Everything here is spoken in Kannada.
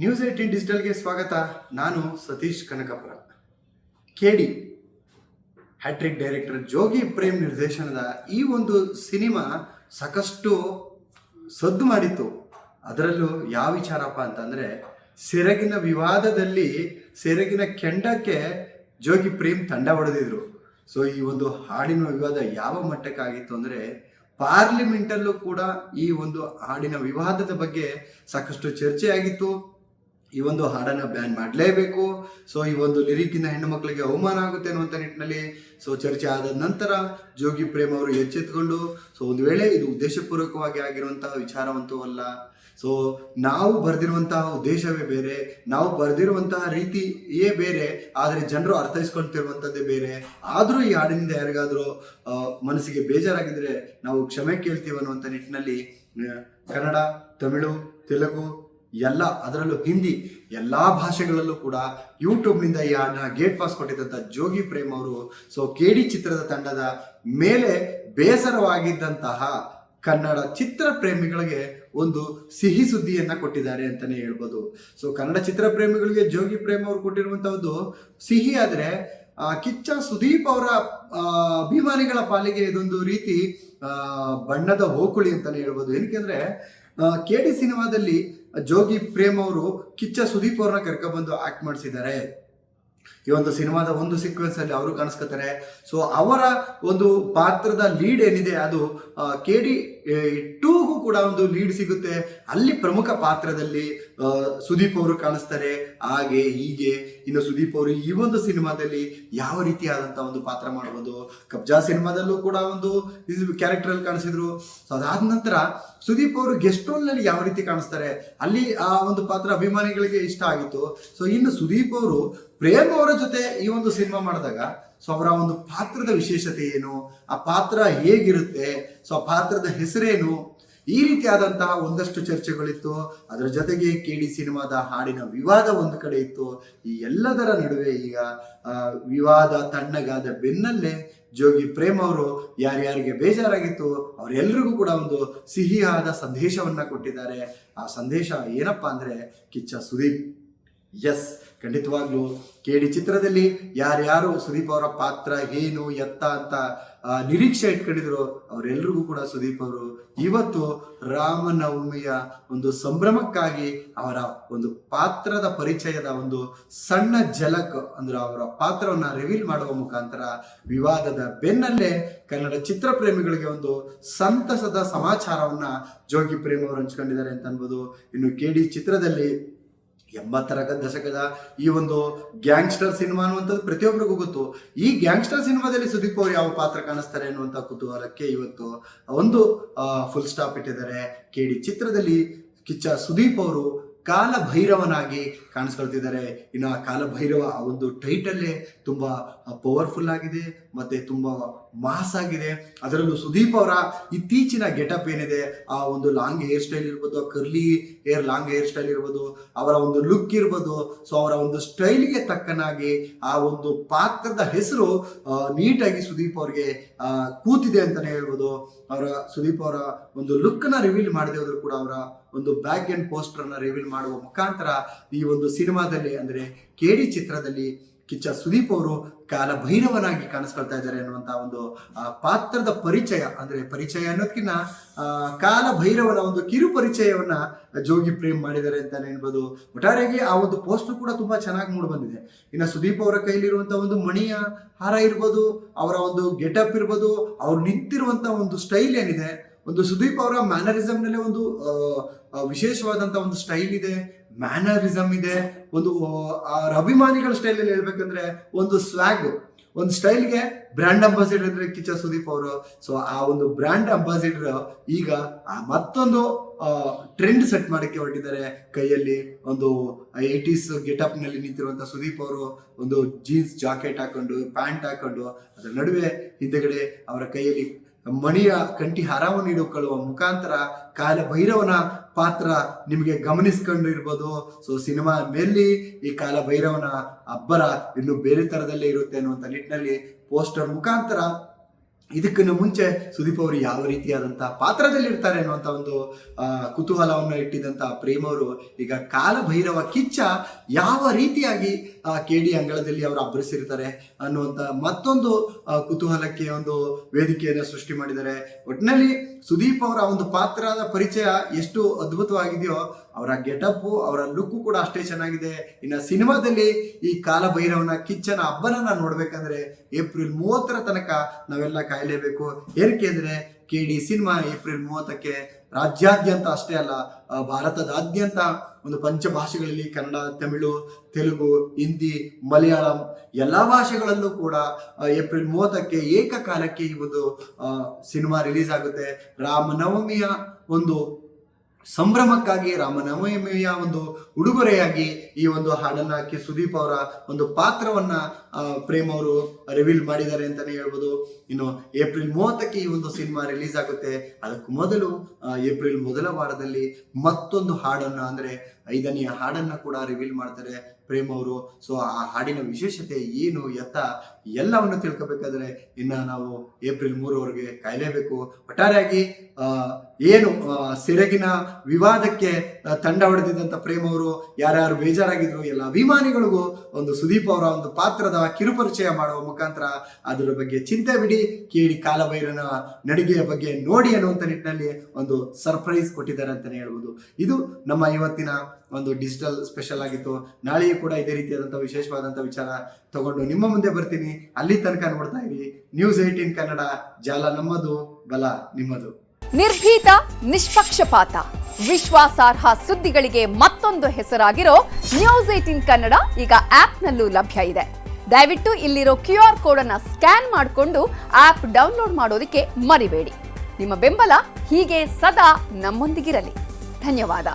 ನ್ಯೂಸ್ 18 ಡಿಜಿಟಲ್ಗೆ ಸ್ವಾಗತ. ನಾನು ಸತೀಶ್ ಕನಕಪುರ. ಕೆಡಿ ಹ್ಯಾಟ್ರಿಕ್ ಡೈರೆಕ್ಟರ್ ಜೋಗಿ ಪ್ರೇಮ್ ನಿರ್ದೇಶನದ ಈ ಒಂದು ಸಿನಿಮಾ ಸಾಕಷ್ಟು ಸದ್ದು ಮಾಡಿತ್ತು. ಅದರಲ್ಲೂ ಯಾವ ವಿಚಾರಪ್ಪ ಅಂತಂದರೆ, ಸೆರಗಿನ ವಿವಾದದಲ್ಲಿ ಸೆರಗಿನ ಕೆಂಡಕ್ಕೆ ಜೋಗಿ ಪ್ರೇಮ್ ತಂಡ ಹೊಡೆದಿದ್ರು. ಸೊ ಈ ಒಂದು ಹಾಡಿನ ವಿವಾದ ಯಾವ ಮಟ್ಟಕ್ಕಾಗಿತ್ತು ಅಂದರೆ, ಪಾರ್ಲಿಮೆಂಟಲ್ಲೂ ಕೂಡ ಈ ಒಂದು ಹಾಡಿನ ವಿವಾದದ ಬಗ್ಗೆ ಸಾಕಷ್ಟು ಚರ್ಚೆ ಆಗಿತ್ತು. ಈ ಒಂದು ಹಾಡನ್ನು ಬ್ಯಾನ್ ಮಾಡಲೇಬೇಕು, ಸೊ ಈ ಒಂದು ಲಿರಿಕ್ಕಿಂದ ಹೆಣ್ಣು ಮಕ್ಕಳಿಗೆ ಅವಮಾನ ಆಗುತ್ತೆ ಅನ್ನುವಂಥ ನಿಟ್ಟಿನಲ್ಲಿ ಚರ್ಚೆ ಆದ ನಂತರ ಜೋಗಿ ಪ್ರೇಮ್ ಅವರು ಎಚ್ಚೆತ್ತುಕೊಂಡು, ಒಂದು ವೇಳೆ ಇದು ಉದ್ದೇಶಪೂರ್ವಕವಾಗಿ ಆಗಿರುವಂತಹ ವಿಚಾರವಂತೂ ಅಲ್ಲ, ಸೊ ನಾವು ಬರೆದಿರುವಂತಹ ಉದ್ದೇಶವೇ ಬೇರೆ, ನಾವು ಬರೆದಿರುವಂತಹ ರೀತಿಯೇ ಬೇರೆ, ಆದರೆ ಜನರು ಅರ್ಥೈಸ್ಕೊಳ್ತಿರುವಂಥದ್ದೇ ಬೇರೆ. ಆದರೂ ಈ ಹಾಡಿನಿಂದ ಯಾರಿಗಾದರೂ ಮನಸ್ಸಿಗೆ ಬೇಜಾರಾಗಿದ್ದರೆ ನಾವು ಕ್ಷಮೆ ಕೇಳ್ತೀವಿ ಅನ್ನುವಂಥ ನಿಟ್ಟಿನಲ್ಲಿ ಕನ್ನಡ, ತಮಿಳು, ತೆಲುಗು ಎಲ್ಲ, ಅದರಲ್ಲೂ ಹಿಂದಿ ಎಲ್ಲ ಭಾಷೆಗಳಲ್ಲೂ ಕೂಡ ಯೂಟ್ಯೂಬ್ನಿಂದ ಈ ಹಾಡನ್ನ ಗೇಟ್ ಪಾಸ್ ಕೊಟ್ಟಿದ್ದಂಥ ಜೋಗಿ ಪ್ರೇಮ್ ಅವರು ಕೆಡಿ ಚಿತ್ರದ ತಂಡದ ಮೇಲೆ ಬೇಸರವಾಗಿದ್ದಂತಹ ಕನ್ನಡ ಚಿತ್ರ ಪ್ರೇಮಿಗಳಿಗೆ ಒಂದು ಸಿಹಿ ಸುದ್ದಿಯನ್ನ ಕೊಟ್ಟಿದ್ದಾರೆ ಅಂತಾನೆ ಹೇಳ್ಬೋದು. ಕನ್ನಡ ಚಿತ್ರ ಪ್ರೇಮಿಗಳಿಗೆ ಜೋಗಿ ಪ್ರೇಮ್ ಅವರು ಕೊಟ್ಟಿರುವಂತಹದ್ದು ಸಿಹಿ ಆದ್ರೆ, ಕಿಚ್ಚ ಸುದೀಪ್ ಅವರ ಅಭಿಮಾನಿಗಳ ಪಾಲಿಗೆ ಇದೊಂದು ರೀತಿ ಬಣ್ಣದ ಹೋಕುಳಿ ಅಂತಾನೆ ಹೇಳ್ಬೋದು. ಏನಕ್ಕೆ ಕೆಡಿ ಸಿನಿಮಾದಲ್ಲಿ ಜೋಗಿ ಪ್ರೇಮ್ ಅವರು ಕಿಚ್ಚ ಸುದೀಪ್ ಅವ್ರನ್ನ ಕರ್ಕೊಬಂದು ಆಕ್ಟ್ ಮಾಡಿಸಿದ್ದಾರೆ. ಈ ಒಂದು ಸಿನಿಮಾದ ಒಂದು ಸೀಕ್ವೆನ್ಸ್ ಅಲ್ಲಿ ಅವರು ಕಾಣಿಸ್ಕೊತಾರೆ. ಅವರ ಒಂದು ಪಾತ್ರದ ಲೀಡ್ ಏನಿದೆ ಅದು ಕೆಡಿ 2ಗೂ ಕೂಡ ಒಂದು ಲೀಡ್ ಸಿಗುತ್ತೆ. ಅಲ್ಲಿ ಪ್ರಮುಖ ಪಾತ್ರದಲ್ಲಿ ಸುದೀಪ್ ಅವರು ಕಾಣಿಸ್ತಾರೆ. ಹಾಗೆ ಹೀಗೆ ಇನ್ನು ಸುದೀಪ್ ಅವರು ಈ ಒಂದು ಸಿನಿಮಾದಲ್ಲಿ ಯಾವ ರೀತಿಯಾದಂತಹ ಒಂದು ಪಾತ್ರ ಮಾಡ್ಬೋದು, ಕಬ್ಜಾ ಸಿನಿಮಾದಲ್ಲೂ ಕೂಡ ಒಂದು ಕ್ಯಾರೆಕ್ಟರ್ ಅಲ್ಲಿ ಕಾಣಿಸಿದ್ರು. ಅದಾದ ನಂತರ ಸುದೀಪ್ ಅವರು ಗೆಸ್ಟ್ ರೋಲ್ ನಲ್ಲಿ ಯಾವ ರೀತಿ ಕಾಣಿಸ್ತಾರೆ, ಅಲ್ಲಿ ಆ ಒಂದು ಪಾತ್ರ ಅಭಿಮಾನಿಗಳಿಗೆ ಇಷ್ಟ ಆಗಿತ್ತು. ಇನ್ನು ಸುದೀಪ್ ಅವರು ಪ್ರೇಮ್ ಅವರ ಜೊತೆ ಈ ಒಂದು ಸಿನಿಮಾ ಮಾಡಿದಾಗ ಅವರ ಒಂದು ಪಾತ್ರದ ವಿಶೇಷತೆ ಏನು, ಆ ಪಾತ್ರ ಹೇಗಿರುತ್ತೆ, ಆ ಪಾತ್ರದ ಹೆಸರೇನು, ಈ ರೀತಿಯಾದಂತಹ ಒಂದಷ್ಟು ಚರ್ಚೆಗಳಿತ್ತು. ಅದರ ಜೊತೆಗೆ ಕೆಡಿ ಸಿನಿಮಾದ ಹಾಡಿನ ವಿವಾದ ಒಂದು ಕಡೆ ಇತ್ತು. ಈ ಎಲ್ಲದರ ನಡುವೆ ಈಗ ವಿವಾದ ತಣ್ಣಗಾದ ಬೆನ್ನಲ್ಲೇ ಜೋಗಿ ಪ್ರೇಮ್ ಅವರು ಯಾರ್ಯಾರಿಗೆ ಬೇಜಾರಾಗಿತ್ತು ಅವರೆಲ್ಲರಿಗೂ ಕೂಡ ಒಂದು ಸಿಹಿಯಾದ ಸಂದೇಶವನ್ನ ಕೊಟ್ಟಿದ್ದಾರೆ. ಆ ಸಂದೇಶ ಏನಪ್ಪಾ ಅಂದ್ರೆ, ಕಿಚ್ಚ ಸುದೀಪ್ ಎಸ್, ಖಂಡಿತವಾಗ್ಲೂ ಕೆಡಿ ಚಿತ್ರದಲ್ಲಿ ಯಾರ್ಯಾರು ಸುದೀಪ್ ಅವರ ಪಾತ್ರ ಏನು ಎತ್ತ ಅಂತ ನಿರೀಕ್ಷೆ ಇಟ್ಕೊಂಡಿದ್ರು ಅವರೆಲ್ಲರಿಗೂ ಕೂಡ ಸುದೀಪ್ ಅವರು ಇವತ್ತು ರಾಮನವಮಿಯ ಒಂದು ಸಂಭ್ರಮಕ್ಕಾಗಿ ಅವರ ಒಂದು ಪಾತ್ರದ ಪರಿಚಯದ ಒಂದು ಸಣ್ಣ ಝಲಕ್ ಅಂದ್ರೆ ಅವರ ಪಾತ್ರವನ್ನ ರಿವೀಲ್ ಮಾಡುವ ಮುಖಾಂತರ ವಿವಾದದ ಬೆನ್ನಲ್ಲೇ ಕನ್ನಡ ಚಿತ್ರ ಪ್ರೇಮಿಗಳಿಗೆ ಒಂದು ಸಂತಸದ ಸಮಾಚಾರವನ್ನ ಜೋಗಿ ಪ್ರೇಮ್ ಅವರು ಹಂಚ್ಕೊಂಡಿದ್ದಾರೆ ಅಂತ ಅನ್ಬೋದು. ಇನ್ನು ಕೆಡಿ ಚಿತ್ರದಲ್ಲಿ 80ರ ದಶಕದ ಈ ಒಂದು ಗ್ಯಾಂಗ್ಸ್ಟರ್ ಸಿನಿಮಾ ಅನ್ನುವಂಥದ್ದು ಪ್ರತಿಯೊಬ್ಬರಿಗೂ ಗೊತ್ತು. ಈ ಗ್ಯಾಂಗ್ಸ್ಟರ್ ಸಿನಿಮಾದಲ್ಲಿ ಸುದೀಪ್ ಅವರು ಯಾವ ಪಾತ್ರ ಕಾಣಿಸ್ತಾರೆ ಅನ್ನುವಂಥ ಕುತೂಹಲಕ್ಕೆ ಇವತ್ತು ಒಂದು ಫುಲ್ ಸ್ಟಾಪ್ ಇಟ್ಟಿದ್ದಾರೆ. ಕೆಡಿ ಚಿತ್ರದಲ್ಲಿ ಕಿಚ್ಚ ಸುದೀಪ್ ಅವರು ಕಾಲಭೈರವನಾಗಿ ಕಾಣಿಸ್ಕೊಳ್ತಿದ್ದಾರೆ. ಇನ್ನು ಆ ಕಾಲಭೈರವ ಆ ಒಂದು ಟೈಟಲ್ಲೇ ತುಂಬಾ ಪವರ್ಫುಲ್ ಆಗಿದೆ ಮತ್ತೆ ತುಂಬಾ ಮಾಸ್ ಆಗಿದೆ. ಅದರಲ್ಲೂ ಸುದೀಪ್ ಅವರ ಇತ್ತೀಚಿನ ಗೆಟಪ್ ಏನಿದೆ, ಆ ಒಂದು ಲಾಂಗ್ ಹೇರ್ ಸ್ಟೈಲ್ ಇರ್ಬೋದು, curly hair long hair style ಇರ್ಬೋದು, ಅವರ ಒಂದು ಲುಕ್ ಇರ್ಬೋದು, ಅವರ ಒಂದು ಸ್ಟೈಲ್ಗೆ ತಕ್ಕನಾಗಿ ಆ ಒಂದು ಪಾತ್ರದ ಹೆಸರು ನೀಟಾಗಿ ಸುದೀಪ್ ಅವ್ರಿಗೆ ಕೂತಿದೆ ಅಂತಾನೆ ಹೇಳ್ಬೋದು. ಸುದೀಪ್ ಅವರ ಒಂದು ಲುಕ್ ನ ರಿವೀಲ್ ಮಾಡದೆ ಹೋದ್ರು ಕೂಡ ಅವರ ಒಂದು ಬ್ಯಾಕ್ ಎಂಡ್ ಪೋಸ್ಟರ್ ನ ರಿವೀಲ್ ಮಾಡುವ ಮುಖಾಂತರ ಈ ಒಂದು ಸಿನಿಮಾದಲ್ಲಿ ಅಂದ್ರೆ ಕೆಡಿ ಚಿತ್ರದಲ್ಲಿ ಕಿಚ್ಚ ಸುದೀಪ್ ಅವರು ಕಾಲಭೈರವನಾಗಿ ಕಾಣಿಸ್ಕೊಳ್ತಾ ಇದ್ದಾರೆ ಅನ್ನುವಂತಹ ಒಂದು ಪಾತ್ರದ ಪರಿಚಯ, ಅಂದ್ರೆ ಪರಿಚಯ ಅನ್ನೋದಕ್ಕಿಂತ ಕಾಲಭೈರವನ ಒಂದು ಕಿರು ಪರಿಚಯವನ್ನ ಜೋಗಿ ಪ್ರೇಮ್ ಮಾಡಿದ್ದಾರೆ ಅಂತ ಹೇಳ್ಬೋದು. ಒಟ್ಟಾರೆಯಾಗಿ ಆ ಒಂದು ಪೋಸ್ಟರ್ ಕೂಡ ತುಂಬಾ ಚೆನ್ನಾಗಿ ಮೂಡಿ ಬಂದಿದೆ. ಇನ್ನು ಸುದೀಪ್ ಅವರ ಕೈಲಿರುವಂತಹ ಒಂದು ಮಣಿಯ ಹಾರ ಇರ್ಬೋದು, ಅವರ ಒಂದು ಗೆಟಪ್ ಇರ್ಬೋದು, ಅವ್ರು ನಿಂತಿರುವಂತಹ ಒಂದು ಸ್ಟೈಲ್ ಏನಿದೆ, ಒಂದು ಸುದೀಪ್ ಅವರ ಮ್ಯಾನರಿಸಮ್ ನಲ್ಲಿ ಒಂದು ವಿಶೇಷವಾದಂತ ಒಂದು ಸ್ಟೈಲ್ ಇದೆ, ಮ್ಯಾನರಿಸಮ್ ಇದೆ. ಒಂದು ಅಭಿಮಾನಿಗಳ ಸ್ಟೈಲ್ ಅಲ್ಲಿ ಹೇಳ್ಬೇಕಂದ್ರೆ ಒಂದು ಸ್ವ್ಯಾಗ್, ಒಂದು ಸ್ಟೈಲ್ಗೆ ಬ್ರ್ಯಾಂಡ್ ಅಂಬಾಸಿಡರ್ ಅಂದ್ರೆ ಕಿಚ್ಚ ಸುದೀಪ್ ಅವರು. ಆ ಒಂದು ಬ್ರ್ಯಾಂಡ್ ಅಂಬಾಸಿಡರ್ ಈಗ ಮತ್ತೊಂದು ಟ್ರೆಂಡ್ ಸೆಟ್ ಮಾಡಕ್ಕೆ ಹೊರಟಿದ್ದಾರೆ. ಕೈಯಲ್ಲಿ ಒಂದು 80s ಗೆಟಪ್ ನಲ್ಲಿ ನಿಂತಿರುವಂತ ಸುದೀಪ್ ಅವರು ಒಂದು ಜೀನ್ಸ್ ಜಾಕೆಟ್ ಹಾಕೊಂಡು, ಪ್ಯಾಂಟ್ ಹಾಕೊಂಡು, ಅದರ ನಡುವೆ ಹಿಂದೆಗಡೆ ಅವರ ಕೈಯಲ್ಲಿ ಮಣಿಯ ಕಂಠಿ ಹಾರವನ್ನು ಇಡುಕೊಳ್ಳುವ ಮುಖಾಂತರ ಕಾಲಭೈರವನ ಪಾತ್ರ ನಿಮಗೆ ಗಮನಿಸ್ಕೊಂಡು ಇರ್ಬೋದು. ಸಿನಿಮಾ ಮೇಲೆ ಈ ಕಾಲಭೈರವನ ಅಬ್ಬರ ಇನ್ನು ಬೇರೆ ತರದಲ್ಲೇ ಇರುತ್ತೆ ಅನ್ನುವಂಥ ನಿಟ್ಟಿನಲ್ಲಿ ಪೋಸ್ಟರ್ ಮುಖಾಂತರ ಇದಕ್ಕಿಂತ ಮುಂಚೆ ಸುದೀಪ್ ಅವರು ಯಾವ ರೀತಿಯಾದಂಥ ಪಾತ್ರದಲ್ಲಿರ್ತಾರೆ ಅನ್ನುವಂಥ ಒಂದು ಕುತೂಹಲವನ್ನು ಇಟ್ಟಿದ್ದಂಥ ಪ್ರೇಮ್ ಅವರು ಈಗ ಕಾಲಭೈರವ ಕಿಚ್ಚ ಯಾವ ರೀತಿಯಾಗಿ KD ಅಂಗಳದಲ್ಲಿ ಅವರು ಅಬ್ಬರಿಸಿರ್ತಾರೆ ಅನ್ನುವಂಥ ಮತ್ತೊಂದು ಕುತೂಹಲಕ್ಕೆ ಒಂದು ವೇದಿಕೆಯನ್ನು ಸೃಷ್ಟಿ ಮಾಡಿದ್ದಾರೆ. ಒಟ್ಟಿನಲ್ಲಿ ಸುದೀಪ್ ಅವರ ಒಂದು ಪಾತ್ರದ ಪರಿಚಯ ಎಷ್ಟು ಅದ್ಭುತವಾಗಿದೆಯೋ ಅವರ ಗೆಟಪ್ಪು, ಅವರ ಲುಕ್ಕು ಕೂಡ ಅಷ್ಟೇ ಚೆನ್ನಾಗಿದೆ. ಇನ್ನು ಸಿನಿಮಾದಲ್ಲಿ ಈ ಕಾಲಭೈರವನ ಕಿಚ್ಚನ ಹಬ್ಬನ ನೋಡ್ಬೇಕಂದ್ರೆ ಏಪ್ರಿಲ್ 30 ತನಕ ನಾವೆಲ್ಲ ಕಾಯಲೇಬೇಕು. ಏನಕ್ಕೆ ಅಂದ್ರೆ KD ಸಿನಿಮಾ ಏಪ್ರಿಲ್ 30ಕ್ಕೆ ರಾಜ್ಯಾದ್ಯಂತ ಅಷ್ಟೇ ಅಲ್ಲ, ಭಾರತದಾದ್ಯಂತ ಒಂದು ಪಂಚಭಾಷೆಗಳಲ್ಲಿ ಕನ್ನಡ, ತಮಿಳು, ತೆಲುಗು, ಹಿಂದಿ, ಮಲಯಾಳಂ ಎಲ್ಲ ಭಾಷೆಗಳಲ್ಲೂ ಕೂಡ ಏಪ್ರಿಲ್ 30ಕ್ಕೆ ಏಕಕಾಲಕ್ಕೆ ಈ ಒಂದು ಸಿನಿಮಾ ರಿಲೀಸ್ ಆಗುತ್ತೆ. ರಾಮನವಮಿಯ ಒಂದು ಸಂಭ್ರಮಕ್ಕಾಗಿ, ರಾಮನವಮಿಯ ಒಂದು ಉಡುಗೊರೆಯಾಗಿ ಈ ಒಂದು ಹಾಡನ್ನ ಹಾಕಿ ಸುದೀಪ್ ಅವರ ಒಂದು ಪಾತ್ರವನ್ನ ಪ್ರೇಮ್ ಅವರು ರಿವೀಲ್ ಮಾಡಿದ್ದಾರೆ ಅಂತಾನೆ ಹೇಳ್ಬೋದು. ಇನ್ನು ಏಪ್ರಿಲ್ 30ಕ್ಕೆ ಈ ಒಂದು ಸಿನಿಮಾ ರಿಲೀಸ್ ಆಗುತ್ತೆ. ಅದಕ್ಕೂ ಮೊದಲು ಏಪ್ರಿಲ್ ಮೊದಲ ವಾರದಲ್ಲಿ ಮತ್ತೊಂದು ಹಾಡನ್ನ ಅಂದ್ರೆ 5ನೇ ಹಾಡನ್ನ ಕೂಡ ರಿವೀಲ್ ಮಾಡ್ತಾರೆ ಪ್ರೇಮ್ ಅವರು. ಸೊ ಆ ಹಾಡಿನ ವಿಶೇಷತೆ ಏನು ಎತ್ತ ಎಲ್ಲವನ್ನು ತಿಳ್ಕೊಬೇಕಾದ್ರೆ ಇನ್ನ ನಾವು ಏಪ್ರಿಲ್ 3ರವರೆಗೆ ಕಾಯಲೇಬೇಕು. ಒಟ್ಟಾರೆಯಾಗಿ ಏನು ಸೆರಗಿನ ವಿವಾದಕ್ಕೆ ತಂಡ ಹೊಡೆದಿದ್ದಂಥ ಪ್ರೇಮ್ ಅವರು ಯಾರ್ಯಾರು ಬೇಜಾರಾಗಿದ್ರು ಎಲ್ಲ ಅಭಿಮಾನಿಗಳಿಗೂ ಒಂದು ಸುದೀಪ್ ಅವರ ಒಂದು ಪಾತ್ರದ ಕಿರುಪರಿಚಯ ಮಾಡುವ ಮುಖಾಂತರ ಅದರ ಬಗ್ಗೆ ಚಿಂತೆ ಬಿಡಿ, KD ಕಾಲಭೈರವನ ನಡಿಗೆಯ ಬಗ್ಗೆ ನೋಡಿ ಅನ್ನುವಂಥ ನಿಟ್ಟಿನಲ್ಲಿ ಒಂದು ಸರ್ಪ್ರೈಸ್ ಕೊಟ್ಟಿದ್ದಾರೆ ಅಂತಾನೆ ಹೇಳ್ಬೋದು. ಇದು ನಮ್ಮ ಇವತ್ತಿನ ಒಂದು ಡಿಜಿಟಲ್ ಸ್ಪೆಷಲ್ ಆಗಿತ್ತು. ನಾಳೆಯೂ ಕೂಡ ಇದೇ ರೀತಿಯಾದಂಥ ವಿಶೇಷವಾದಂಥ ವಿಚಾರ ತಗೊಂಡು ನಿಮ್ಮ ಮುಂದೆ ಬರ್ತೀನಿ. ಅಲ್ಲಿ ತನಕ ನೋಡ್ತಾ ಇರಿ ನ್ಯೂಸ್ 18 ಕನ್ನಡ. ಜಾಲ ನಮ್ಮದು, ಬಲ ನಿಮ್ಮದು. ನಿರ್ಭೀತ, ನಿಷ್ಪಕ್ಷಪಾತ, ವಿಶ್ವಾಸಾರ್ಹ ಸುದ್ದಿಗಳಿಗೆ ಮತ್ತೊಂದು ಹೆಸರಾಗಿರೋ ನ್ಯೂಸ್ 18 ಕನ್ನಡ ಈಗ ಆಪ್ನಲ್ಲೂ ಲಭ್ಯ ಇದೆ. ದಯವಿಟ್ಟು ಇಲ್ಲಿರೋ QR ಕೋಡ್ ಅನ್ನ ಸ್ಕ್ಯಾನ್ ಮಾಡಿಕೊಂಡು ಆಪ್ ಡೌನ್ಲೋಡ್ ಮಾಡೋದಕ್ಕೆ ಮರಿಬೇಡಿ. ನಿಮ್ಮ ಬೆಂಬಲ ಹೀಗೆ ಸದಾ ನಮ್ಮೊಂದಿಗಿರಲಿ. ಧನ್ಯವಾದ.